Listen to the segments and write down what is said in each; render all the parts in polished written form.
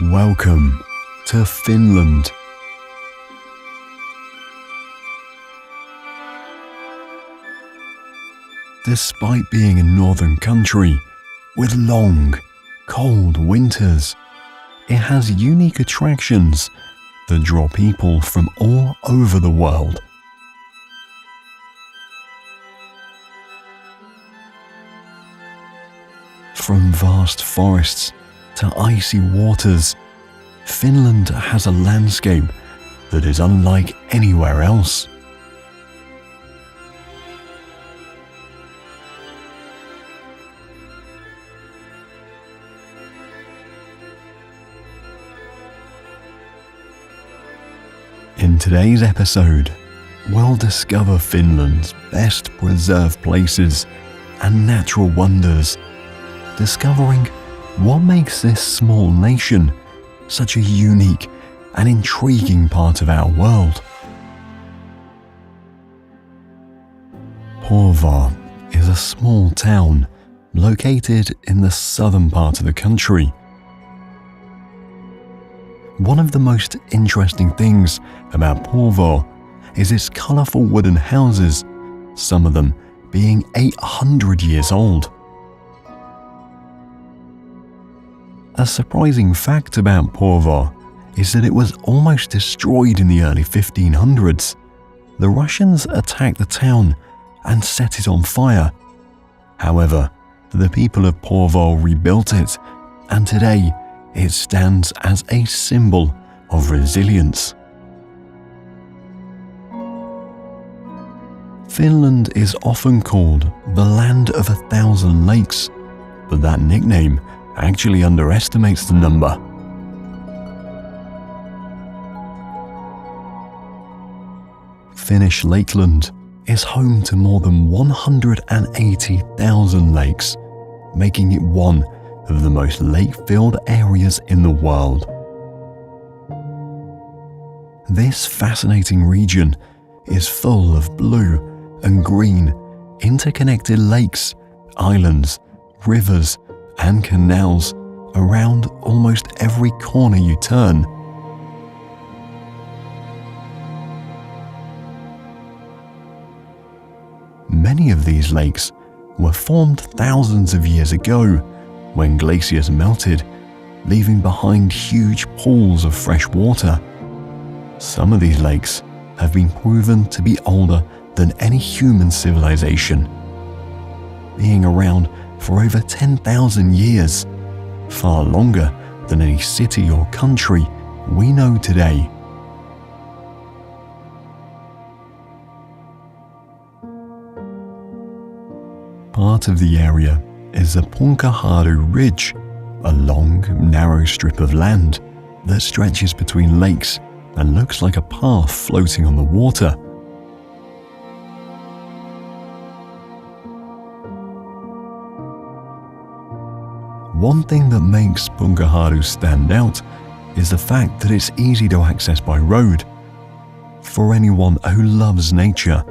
Welcome to Finland. Despite being a northern country with long, cold winters, it has unique attractions that draw people from all over the world. From vast forests to icy waters, Finland has a landscape that is unlike anywhere else. In today's episode, we'll discover Finland's best preserved places and natural wonders, discovering what makes this small nation such a unique and intriguing part of our world. Porvoo is a small town located in the southern part of the country. One of the most interesting things about Porvoo is its colourful wooden houses, some of them being 800 years old. A surprising fact about Porvoo is that it was almost destroyed in the early 1500s. The Russians attacked the town and set it on fire. However, the people of Porvoo rebuilt it, and today it stands as a symbol of resilience. Finland is often called the land of 1,000 lakes, but that nickname actually underestimates the number. Finnish Lakeland is home to more than 180,000 lakes, making it one of the most lake-filled areas in the world. This fascinating region is full of blue and green, interconnected lakes, islands, rivers, and canals around almost every corner you turn. Many of these lakes were formed thousands of years ago when glaciers melted, leaving behind huge pools of fresh water. Some of these lakes have been proven to be older than any human civilization, being around for over 10,000 years, far longer than any city or country we know today. Part of the area is the Punkaharju Ridge, a long, narrow strip of land that stretches between lakes and looks like a path floating on the water. One thing that makes Punkaharju stand out is the fact that it's easy to access by road. For anyone who loves nature,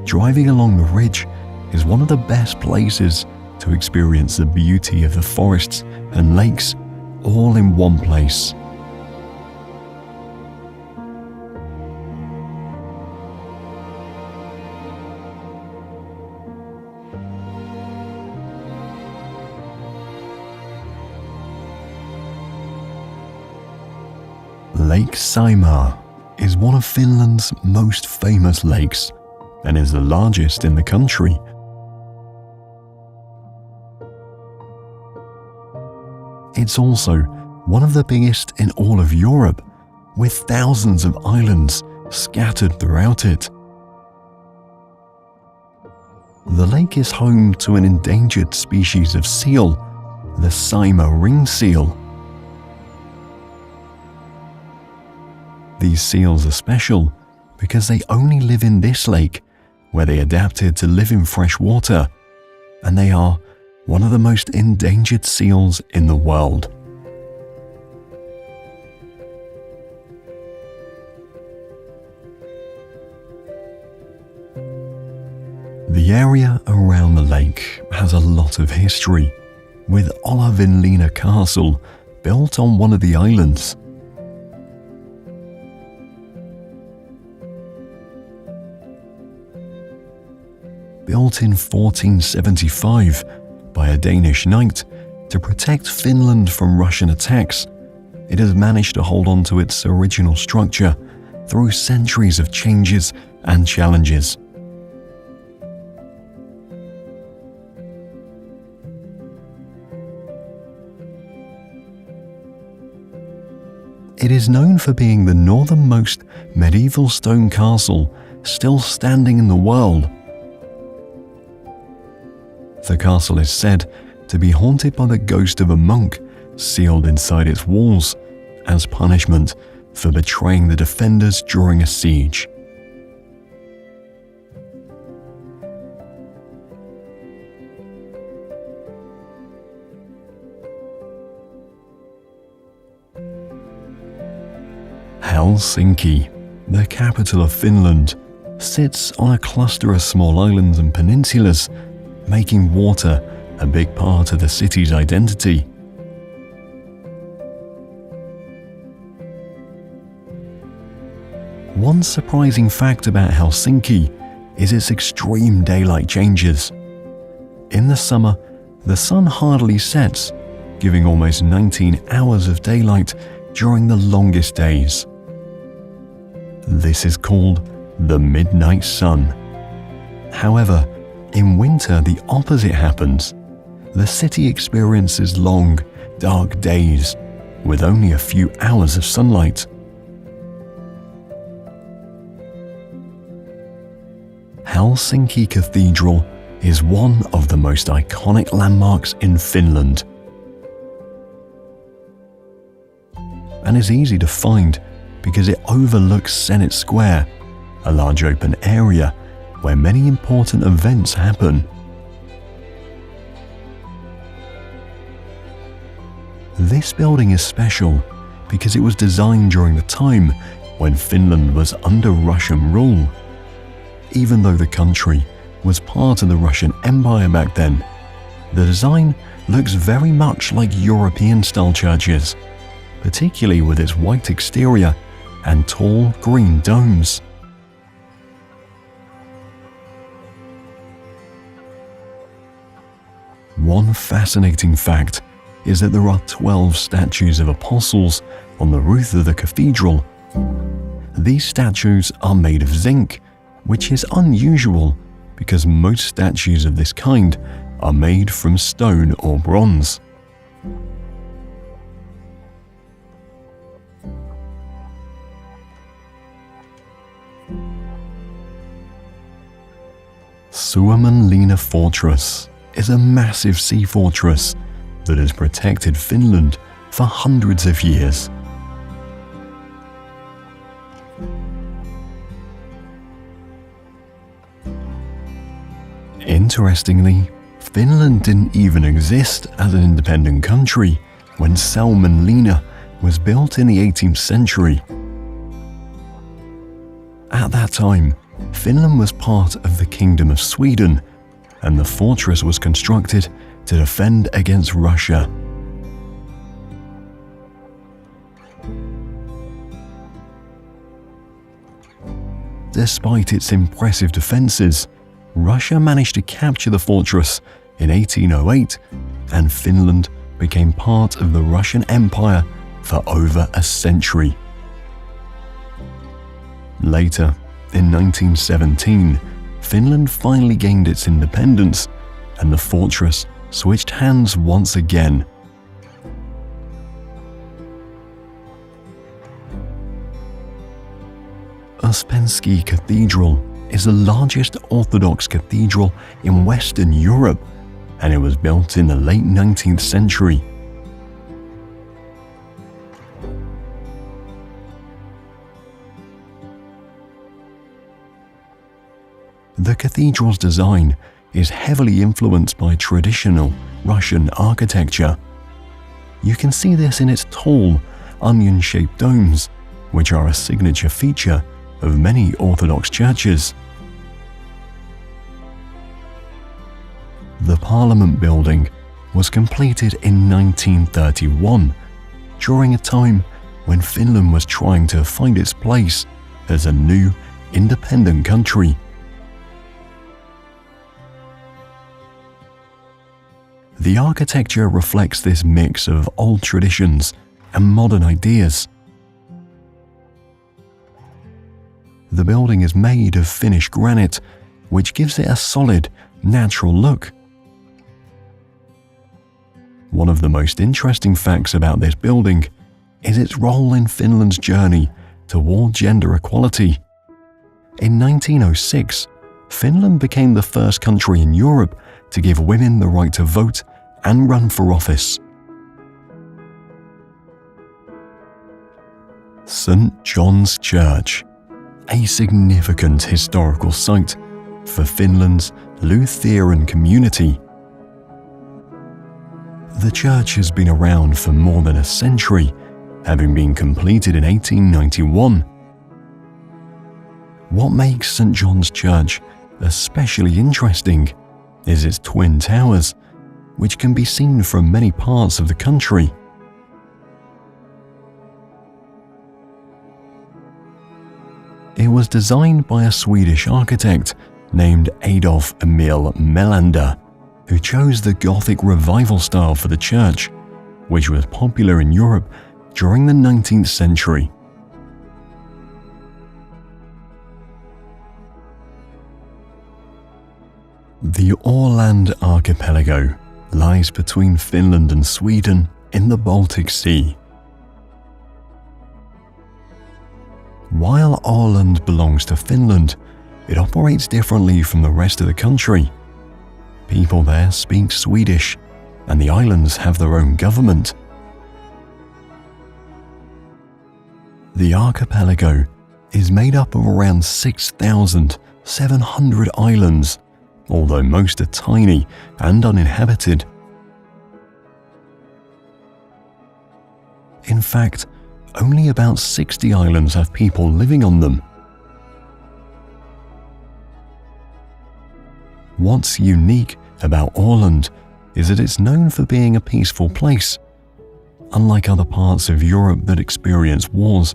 driving along the ridge is one of the best places to experience the beauty of the forests and lakes all in one place. Lake Saimaa is one of Finland's most famous lakes and is the largest in the country. It's also one of the biggest in all of Europe, with thousands of islands scattered throughout it. The lake is home to an endangered species of seal, the Saimaa ring seal. These seals are special because they only live in this lake, where they adapted to live in fresh water, and they are one of the most endangered seals in the world. The area around the lake has a lot of history, with Olavinlinna Castle built on one of the islands. Built in 1475 by a Danish knight to protect Finland from Russian attacks, it has managed to hold on to its original structure through centuries of changes and challenges. It is known for being the northernmost medieval stone castle still standing in the world. The castle is said to be haunted by the ghost of a monk sealed inside its walls as punishment for betraying the defenders during a siege. Helsinki, the capital of Finland, sits on a cluster of small islands and peninsulas, making water a big part of the city's identity. One surprising fact about Helsinki is its extreme daylight changes. In the summer, the sun hardly sets, giving almost 19 hours of daylight during the longest days. This is called the midnight sun. However, in winter the opposite happens. The city experiences long, dark days with only a few hours of sunlight. Helsinki Cathedral is one of the most iconic landmarks in Finland and is easy to find because it overlooks Senate Square, a large open area where many important events happen. This building is special because it was designed during the time when Finland was under Russian rule. Even though the country was part of the Russian Empire back then, the design looks very much like European-style churches, particularly with its white exterior and tall green domes. One fascinating fact is that there are 12 statues of apostles on the roof of the cathedral. These statues are made of zinc, which is unusual because most statues of this kind are made from stone or bronze. Suomenlinna Fortress is a massive sea fortress that has protected Finland for hundreds of years. Interestingly, Finland didn't even exist as an independent country when Suomenlinna was built in the 18th century. At that time, Finland was part of the Kingdom of Sweden, and the fortress was constructed to defend against Russia. Despite its impressive defenses, Russia managed to capture the fortress in 1808, and Finland became part of the Russian Empire for over a century. Later, in 1917, Finland finally gained its independence, and the fortress switched hands once again. Ouspensky Cathedral is the largest Orthodox cathedral in Western Europe, and it was built in the late 19th century. The cathedral's design is heavily influenced by traditional Russian architecture. You can see this in its tall, onion-shaped domes, which are a signature feature of many Orthodox churches. The Parliament building was completed in 1931 during a time when Finland was trying to find its place as a new, independent country. The architecture reflects this mix of old traditions and modern ideas. The building is made of Finnish granite, which gives it a solid, natural look. One of the most interesting facts about this building is its role in Finland's journey toward gender equality. In 1906, Finland became the first country in Europe to give women the right to vote and run for office. St. John's Church, a significant historical site for Finland's Lutheran community. The church has been around for more than a century, having been completed in 1891. What makes St. John's Church especially interesting is its twin towers, which can be seen from many parts of the country. It was designed by a Swedish architect named Adolf Emil Melander, who chose the Gothic revival style for the church, which was popular in Europe during the 19th century. The Åland archipelago lies between Finland and Sweden in the Baltic Sea. While Åland belongs to Finland, it operates differently from the rest of the country. People there speak Swedish, and the islands have their own government. The archipelago is made up of around 6,700 islands, although most are tiny and uninhabited. In fact, only about 60 islands have people living on them. What's unique about Åland is that it's known for being a peaceful place. Unlike other parts of Europe that experience wars,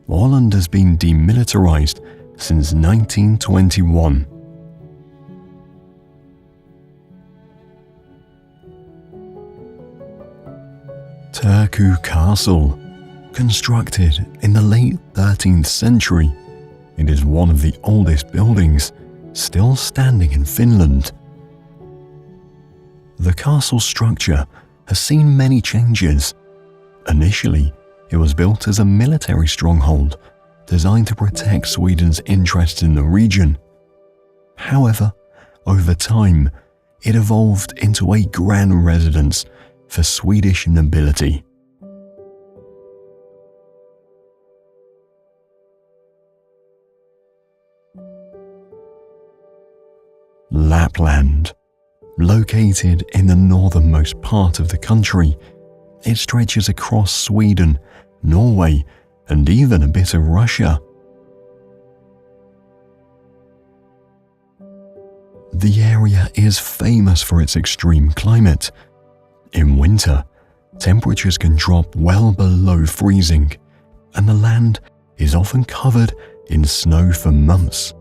Åland has been demilitarized since 1921. Turku Castle, constructed in the late 13th century, it is one of the oldest buildings still standing in Finland. The castle structure has seen many changes. Initially, it was built as a military stronghold designed to protect Sweden's interests in the region. However, over time, it evolved into a grand residence for Swedish nobility. Lapland. Located in the northernmost part of the country, it stretches across Sweden, Norway, and even a bit of Russia. The area is famous for its extreme climate. In winter, temperatures can drop well below freezing, and the land is often covered in snow for months.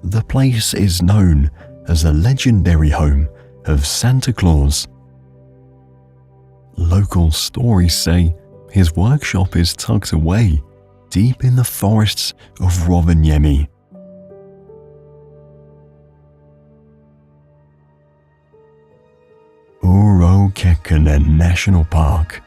The place is known as the legendary home of Santa Claus. Local stories say his workshop is tucked away deep in the forests of Rovaniemi. Urho Kekkonen National Park.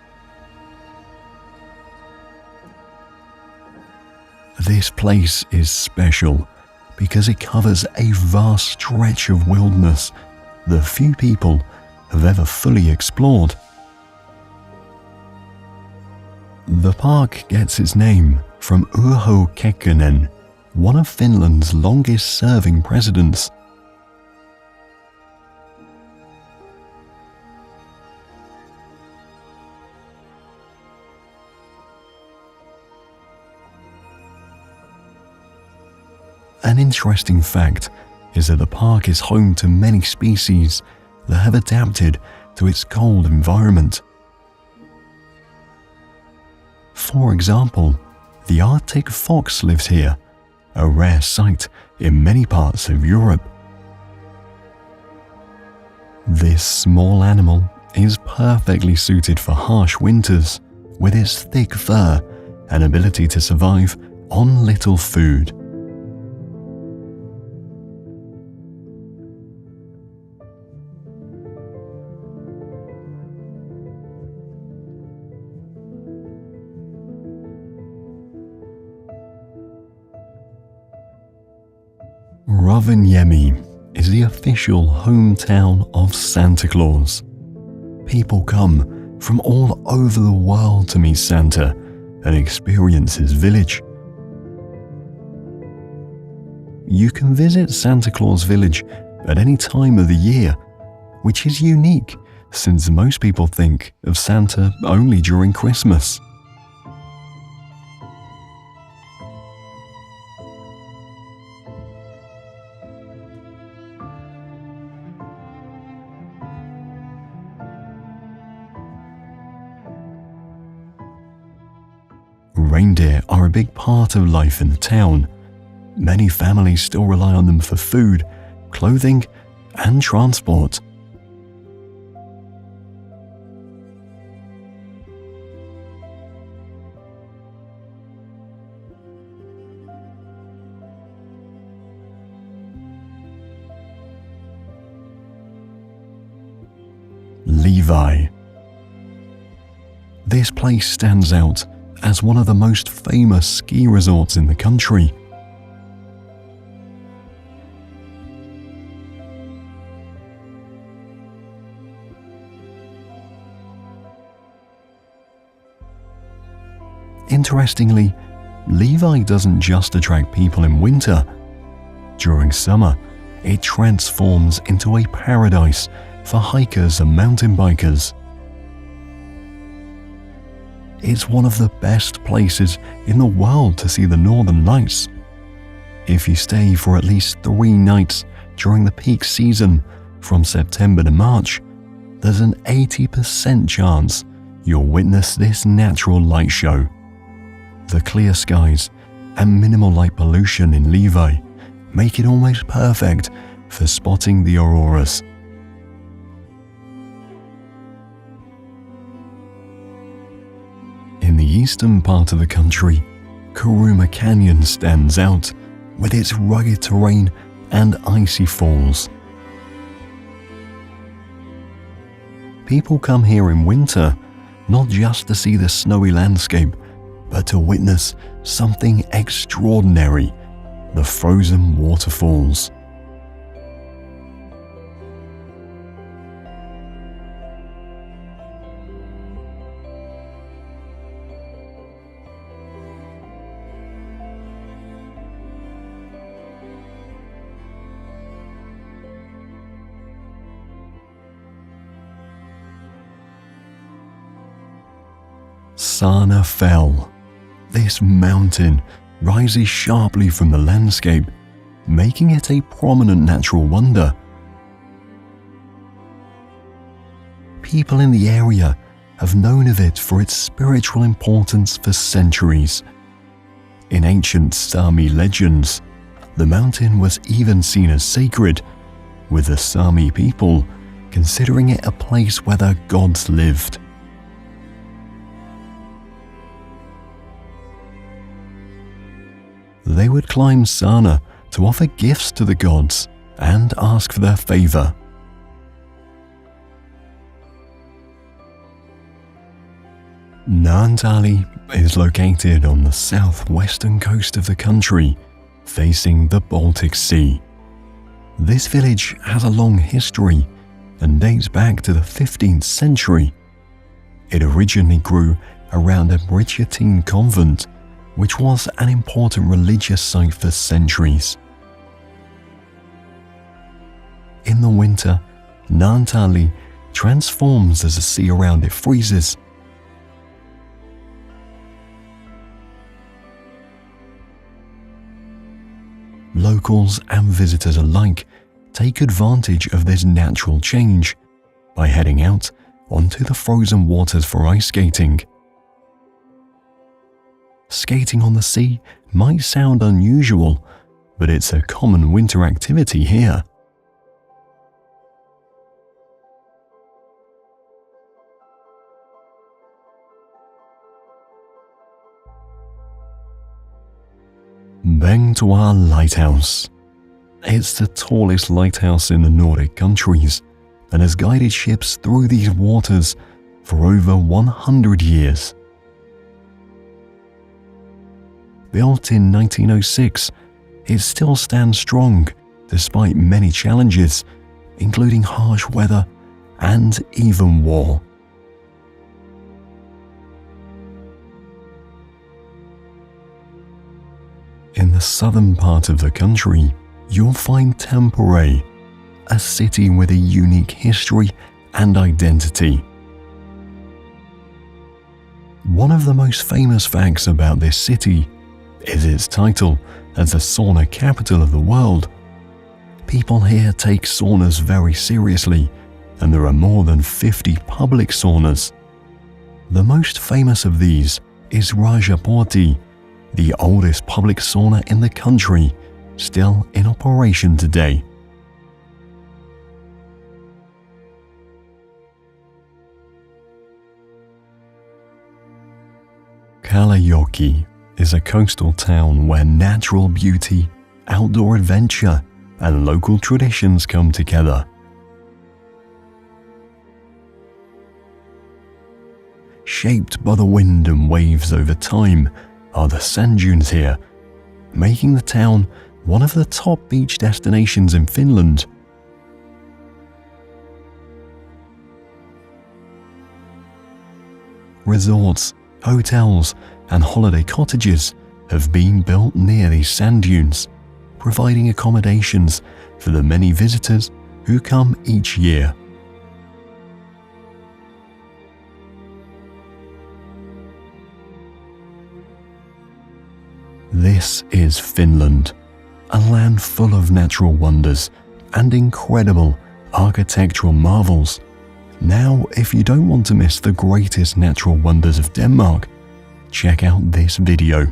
This place is special because it covers a vast stretch of wilderness that few people have ever fully explored. The park gets its name from Urho Kekkonen, one of Finland's longest-serving presidents. An interesting fact is that the park is home to many species that have adapted to its cold environment. For example, the Arctic fox lives here, a rare sight in many parts of Europe. This small animal is perfectly suited for harsh winters with its thick fur and ability to survive on little food. Rovaniemi is the official hometown of Santa Claus. People come from all over the world to meet Santa and experience his village. You can visit Santa Claus Village at any time of the year, which is unique since most people think of Santa only during Christmas. Reindeer are a big part of life in the town. Many families still rely on them for food, clothing, and transport. Levi. This place stands out as one of the most famous ski resorts in the country. Interestingly, Levi doesn't just attract people in winter. During summer, it transforms into a paradise for hikers and mountain bikers. It's one of the best places in the world to see the Northern Lights. If you stay for at least 3 nights during the peak season from September to March, there's an 80% chance you'll witness this natural light show. The clear skies and minimal light pollution in Levi make it almost perfect for spotting the auroras. In the eastern part of the country, Kuruma Canyon stands out with its rugged terrain and icy falls. People come here in winter not just to see the snowy landscape, but to witness something extraordinary, the frozen waterfalls. Sana Fell. This mountain rises sharply from the landscape, making it a prominent natural wonder. People in the area have known of it for its spiritual importance for centuries. In ancient Sami legends, the mountain was even seen as sacred, with the Sami people considering it a place where their gods lived. They would climb Sana to offer gifts to the gods and ask for their favor. Naantali is located on the southwestern coast of the country, facing the Baltic Sea. This village has a long history and dates back to the 15th century. It originally grew around a Bridgerton convent, which was an important religious site for centuries. In the winter, Naantali transforms as the sea around it freezes. Locals and visitors alike take advantage of this natural change, by heading out onto the frozen waters for ice skating. Skating on the sea might sound unusual, but it's a common winter activity here. Bengtoa Lighthouse. It's the tallest lighthouse in the Nordic countries and has guided ships through these waters for over 100 years. Built in 1906, it still stands strong despite many challenges, including harsh weather and even war. In the southern part of the country, you'll find Tampere, a city with a unique history and identity. One of the most famous facts about this city is its title as the sauna capital of the world. People here take saunas very seriously, and there are more than 50 public saunas. The most famous of these is Rajaporti, the oldest public sauna in the country, still in operation today. Kalajoki is a coastal town where natural beauty, outdoor adventure, and local traditions come together. Shaped by the wind and waves over time are the sand dunes here, making the town one of the top beach destinations in Finland. Resorts, hotels, and holiday cottages have been built near these sand dunes, providing accommodations for the many visitors who come each year. This is Finland, a land full of natural wonders and incredible architectural marvels. Now, if you don't want to miss the greatest natural wonders of Denmark, check out this video.